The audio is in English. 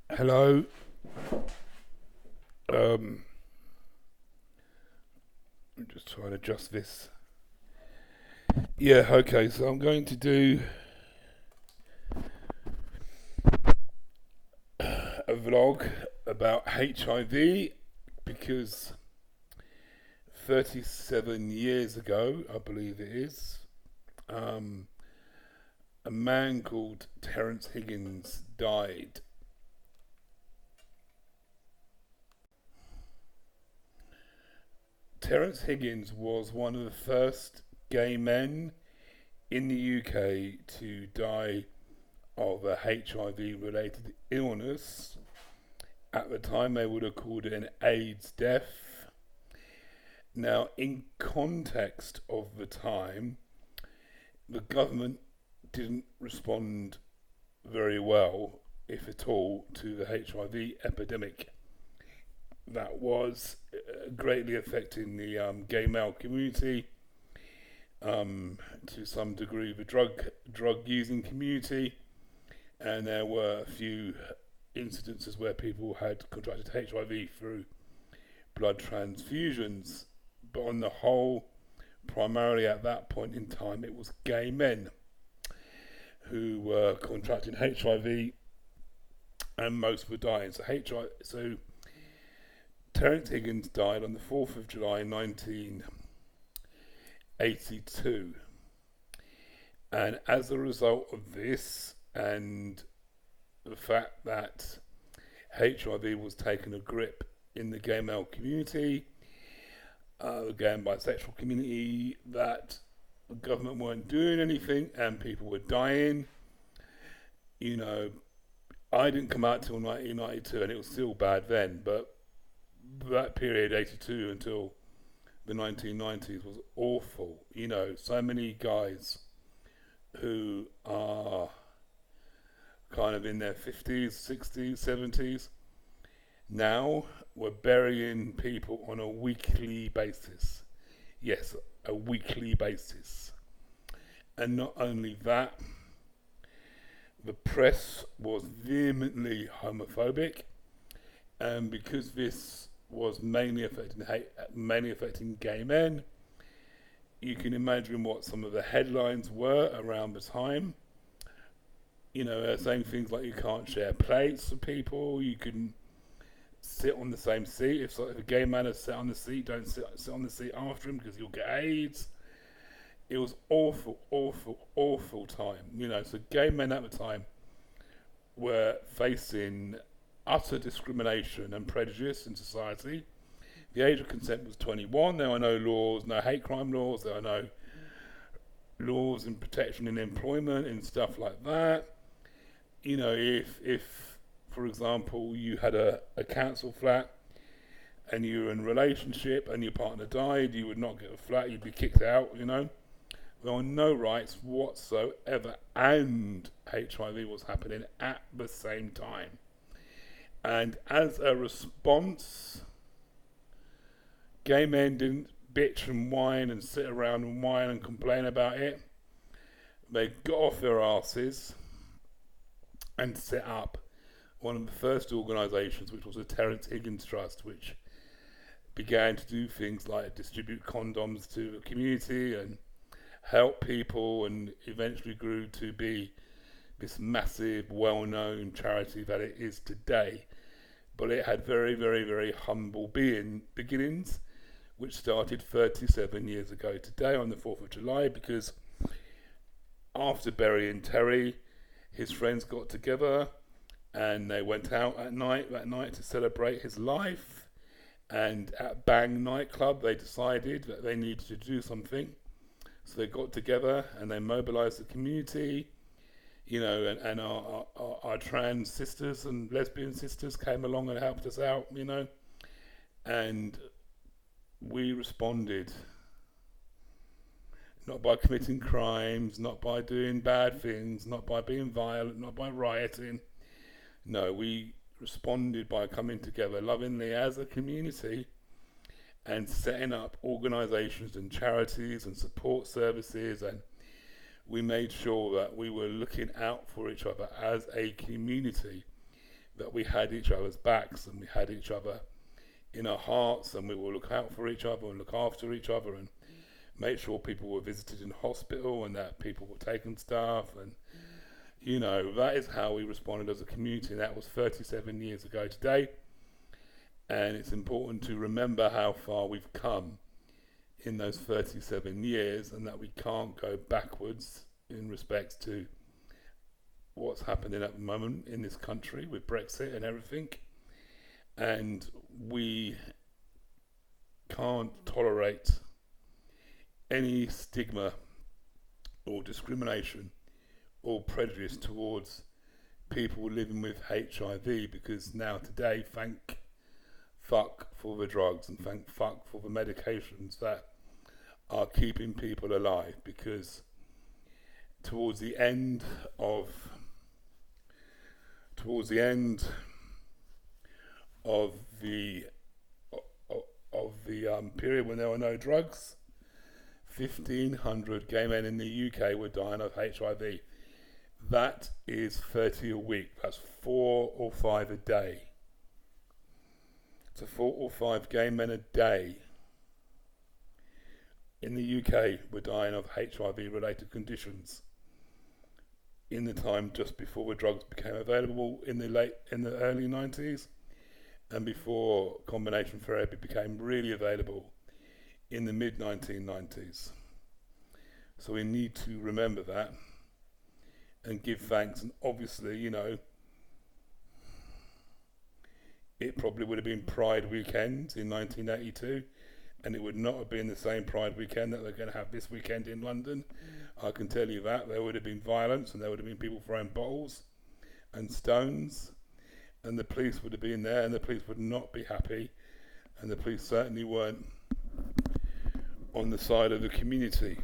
Hello. Um, I'm just trying to adjust this. Yeah, okay, so I'm going to do a vlog about HIV because 37 years ago, I believe it is, um, a man called Terence Higgins died. Terence Higgins was one of the first gay men in the UK to die of a HIV related illness. At the time, they would have called it an AIDS death. Now, in context of the time, the government didn't respond very well, if at all, to the HIV epidemic that was greatly affecting the gay male community, to some degree the drug using community, and there were a few incidences where people had contracted HIV through blood transfusions. But on the whole, primarily at that point in time, it was gay men who were contracting HIV, and most were dying. So Terence Higgins died on the 4th of July 1982, and as a result of this and the fact that HIV was taking a grip in the gay male community, the gay and bisexual community, that the government weren't doing anything and people were dying. You know, I didn't come out till 1992 and it was still bad then, but that period, 82 until the 1990s, was awful. You know, so many guys who are kind of in their 50s, 60s, 70s now were burying people on a weekly basis. Yes, a weekly basis. And not only that, the press was vehemently homophobic, and because this was mainly affecting gay men, you can imagine what some of the headlines were around the time. You know, saying things like you can't share plates with people, you can sit on the same seat. If a gay man has sat on the seat, don't sit on the seat after him because you'll get AIDS. It was awful, awful, awful time. You know, so gay men at the time were facing utter discrimination and prejudice in society. The age of consent was 21. There were no laws, no hate crime laws. There were no laws in protection in employment and stuff like that. You know, if for example, you had a council flat and you were in a relationship and your partner died, you would not get a flat, you'd be kicked out, you know. There were no rights whatsoever, and HIV was happening at the same time. And as a response, gay men didn't bitch and whine and sit around and whine and complain about it. They got off their asses and set up one of the first organisations, which was the Terence Higgins Trust, which began to do things like distribute condoms to the community and help people, and eventually grew to be this massive, well-known charity that it is today. But it had very, very, very humble beginnings, which started 37 years ago today on the 4th of July, because after burying Terry, his friends got together and they went out that night to celebrate his life. And at Bang nightclub, they decided that they needed to do something. So they got together and they mobilized the community, you know, and our trans sisters and lesbian sisters came along and helped us out, you know. And we responded, not by committing crimes, not by doing bad things, not by being violent, not by rioting. No, we responded by coming together lovingly as a community and setting up organisations and charities and support services, and we made sure that we were looking out for each other as a community. that we had each other's backs and we had each other in our hearts, and we will look out for each other and look after each other and make sure people were visited in hospital and that people were taking stuff. And that is how we responded as a community, and that was 37 years ago today. And it's important to remember how far we've come in those 37 years, and that we can't go backwards in respect to what's happening at the moment in this country with Brexit and everything. And we can't tolerate any stigma or discrimination or prejudice towards people living with HIV, because now today, thank fuck for the drugs and thank fuck for the medications that are keeping people alive. Because towards the end of the period when there were no drugs, 1,500 gay men in the UK were dying of HIV. That is 30 a week. That's 4 or 5 a day. So 4 or 5 gay men a day in the UK were dying of HIV-related conditions in the time just before the drugs became available in the early 90s, and before combination therapy became really available in the mid 1990s. So we need to remember that and give thanks. And obviously, it probably would have been Pride weekend in 1982, and it would not have been the same Pride weekend that they're going to have this weekend in London. I can tell you that. There would have been violence, and there would have been people throwing bottles and stones, and the police would have been there, and the police would not be happy, and the police certainly weren't on the side of the community.